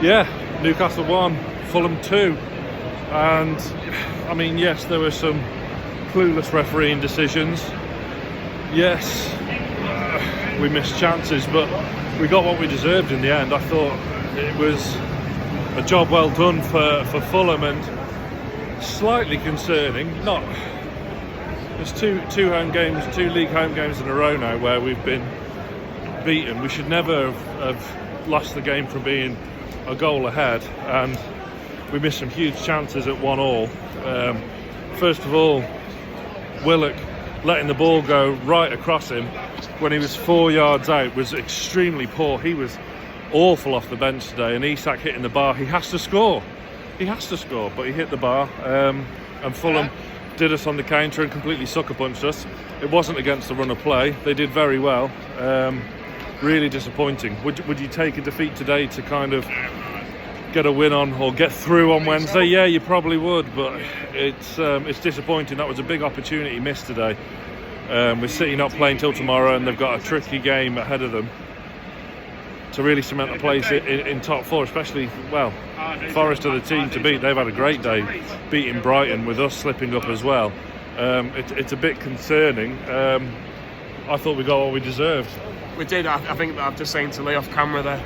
Yeah, Newcastle 1, Fulham 2. And, I mean, yes, there were some clueless refereeing decisions. Yes, we missed chances, but we got what we deserved in the end. I thought it was a job well done for Fulham, and slightly concerning. There's two league home games in a row now where we've been beaten. We should never have lost the game from being a goal ahead, and we missed some huge chances at 1-1. First of all, Willock letting the ball go right across him when he was 4 yards out was extremely poor. He was awful off the bench today, and Isak hitting the bar. He has to score, but he hit the bar, and Fulham did us on the counter and completely sucker punched us. It wasn't against the run of play. They did very well. Really disappointing. Would you take a defeat today to kind of get a win on or get through on Wednesday? Yeah, you probably would, but it's disappointing. That was a big opportunity missed today. With City not playing till tomorrow, and they've got a tricky game ahead of them to really cement a place in top four, especially, well, Forest are the team to beat. They've had a great day beating Brighton, with us slipping up as well. It's a bit concerning. I thought we got what we deserved. We did. I think I'm just saying to lay off camera there,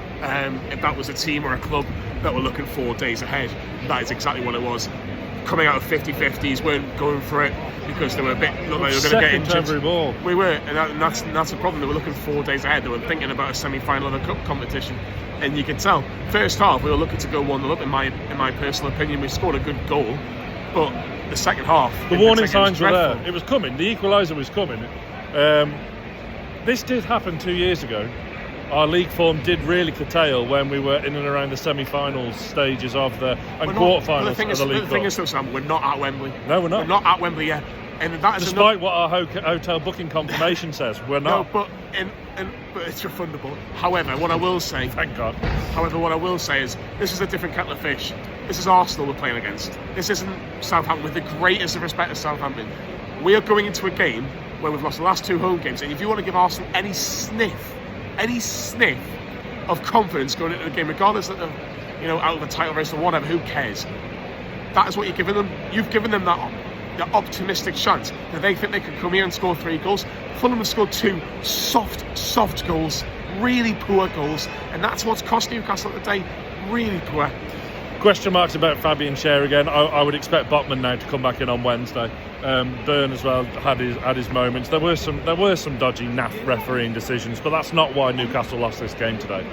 if that was a team or a club that were looking 4 days ahead, that is exactly what it was. Coming out of 50-50s, weren't going for it because they were a bit looked like they were going to get injured. Every ball. We were, and that's the problem. They were looking 4 days ahead. They were thinking about a semi-final of a cup competition, and you could tell. First half, we were looking to go 1-0 up. In my personal opinion, we scored a good goal, but the second half, the warning signs were there. It was coming. The equaliser was coming. This did happen 2 years ago. Our league form did really curtail when we were in and around the semi-finals stages of quarter-finals of the league. The thing is, though, Sam, we're not at Wembley. No, we're not. We're not at Wembley yet. And that is despite what our hotel booking confirmation says, we're not. No, but it's refundable. However, what I will say... Thank God. However, what I will say is, this is a different kettle of fish. This is Arsenal we're playing against. This isn't Southampton, with the greatest of respect to Southampton. We are going into a game where we've lost the last 2 home games, and if you want to give Arsenal any sniff of confidence going into the game, regardless of out of the title race or whatever, who cares? That is what you're giving them. You've given them that optimistic chance that they think they could come here and score 3 goals. Fulham have scored 2 soft goals, really poor goals, and that's what's cost Newcastle at the day. Really poor. Question marks about Fabian Schär again. I would expect Botman now to come back in on Wednesday. Byrne as well had his moments. There were some dodgy naff refereeing decisions, but that's not why Newcastle lost this game today.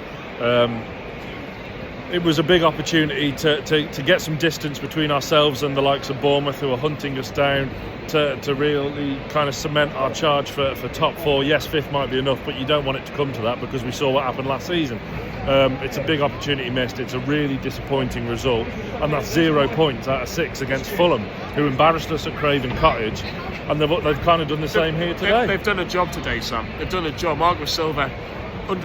It was a big opportunity to get some distance between ourselves and the likes of Bournemouth, who are hunting us down, to really kind of cement our charge for top 4. Yes, 5th might be enough, but you don't want it to come to that because we saw what happened last season. It's a big opportunity missed. It's a really disappointing result, and that's 0 points out of 6 against Fulham, who embarrassed us at Craven Cottage, and they've kind of done the same here today. They've done a job today, Sam. They've done a job. Marco Silva,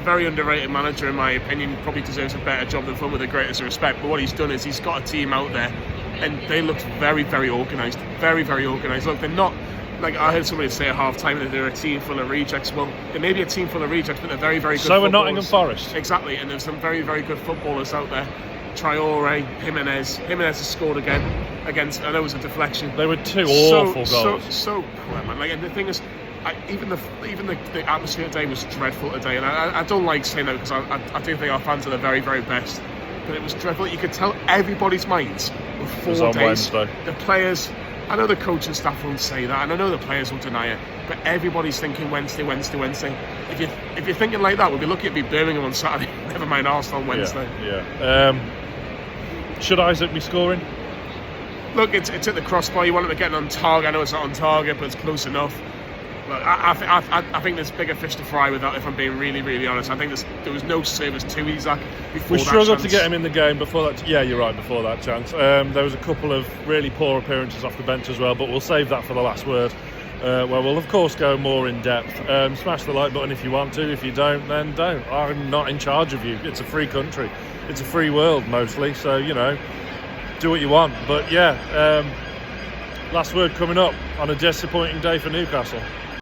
very underrated manager in my opinion, probably deserves a better job than Fulham, with the greatest respect. But what he's done is he's got a team out there, and they looked very, very organised. Very, very organised. Look, they're not. Like I heard somebody say at half-time that they're a team full of rejects. Well, they may be a team full of rejects, but they're very, very good. So are Nottingham Forest. Exactly, and there's some very, very good footballers out there. Traore, Jimenez has scored again against. I know it was a deflection. They were 2 awful goals. So poor, man. Like, and the thing is, even the atmosphere today was dreadful today, and I don't like saying that because I do think our fans are the very, very best. But it was dreadful. You could tell everybody's minds were 4 days. Wednesday. The players. I know the coach and staff won't say that, and I know the players will deny it, but everybody's thinking Wednesday. If you're thinking like that, we'll be lucky to be Birmingham on Saturday. Never mind Arsenal on Wednesday. Yeah. Should Isak be scoring? Look, it's at the crossbar. You want him to get on target. I know it's not on target, but it's close enough. But I think there's bigger fish to fry with that, if I'm being really, really honest. I think there was no service to Isak before we struggled to get him in the game before that. Yeah, you're right, before that chance. There was a couple of really poor appearances off the bench as well, but we'll save that for the last word. Where we'll, of course, go more in depth. Smash the like button if you want to. If you don't, then don't. I'm not in charge of you. It's a free country. It's a free world, mostly. So, do what you want. But, yeah, last word coming up on a disappointing day for Newcastle.